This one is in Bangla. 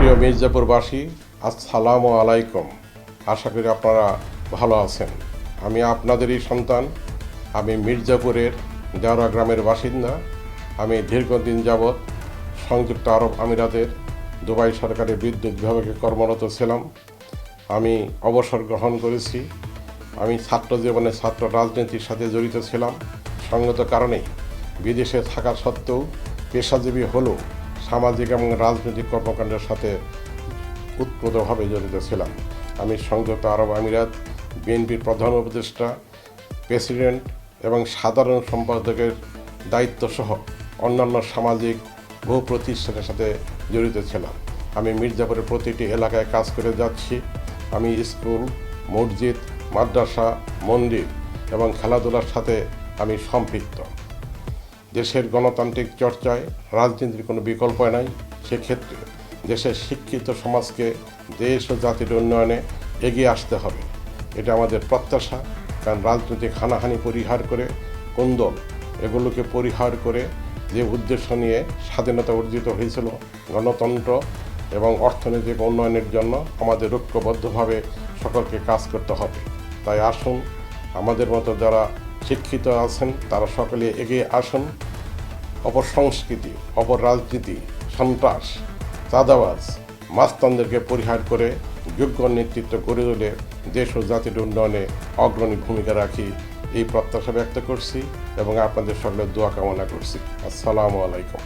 প্রিয় মির্জাপুরবাসী, আসসালামু আলাইকুম। আশা করি আপনারা ভালো আছেন। আমি আপনাদেরই সন্তান। আমি মির্জাপুরের দেওরা গ্রামের বাসিন্দা। আমি দীর্ঘদিন যাবৎ সংযুক্ত আরব আমিরাতের দুবাই সরকারের বিদ্যুৎ বিভাগে কর্মরত ছিলাম। আমি অবসর গ্রহণ করেছি। আমি ছাত্র জীবনে ছাত্র রাজনীতির সাথে জড়িত ছিলাম। সঙ্গত কারণেই বিদেশে থাকা সত্ত্বেও পেশাজীবী হলেও সামাজিক এবং রাজনৈতিক কর্মকাণ্ডের সাথে উৎপ্রোতভাবে জড়িত ছিলাম। আমি সংযুক্ত আরব আমিরাত বিএনপির প্রধান উপদেষ্টা, প্রেসিডেন্ট এবং সাধারণ সম্পাদকের দায়িত্বসহ অন্যান্য সামাজিক বহু প্রতিষ্ঠানের সাথে জড়িত ছিলাম। আমি মির্জাপুরের প্রতিটি এলাকায় কাজ করে যাচ্ছি। আমি স্কুল, মসজিদ, মাদ্রাসা, মন্দির এবং খেলাধুলার সাথে আমি সম্পৃক্ত। দেশের গণতান্ত্রিক চর্চায় রাজনীতির কোনো বিকল্প নাই। সেক্ষেত্রে দেশের শিক্ষিত সমাজকে দেশ ও জাতির উন্নয়নে এগিয়ে আসতে হবে, এটা আমাদের প্রত্যাশা। কারণ রাজনৈতিক হানাহানি পরিহার করে, কোন্দল এগুলোকে পরিহার করে যে উদ্দেশ্য নিয়ে স্বাধীনতা অর্জিত হয়েছিল, গণতন্ত্র এবং অর্থনৈতিক উন্নয়নের জন্য আমাদের ঐক্যবদ্ধভাবে সকলকে কাজ করতে হবে। তাই আসুন, আমাদের মতো যারা শিক্ষিত আছেন তারা সকলে এগিয়ে আসুন। অপসংস্কৃতি, অপরাজনীতি, সন্ত্রাস, চাঁদাবাজ, মাস্তানদেরকে পরিহার করে যোগ্য নেতৃত্ব গড়ে তুলে দেশ ও জাতির উন্নয়নে অগ্রণী ভূমিকা রাখি, এই প্রত্যাশা ব্যক্ত করছি এবং আপনাদের সকলের দোয়া কামনা করছি। আসসালামু আলাইকুম।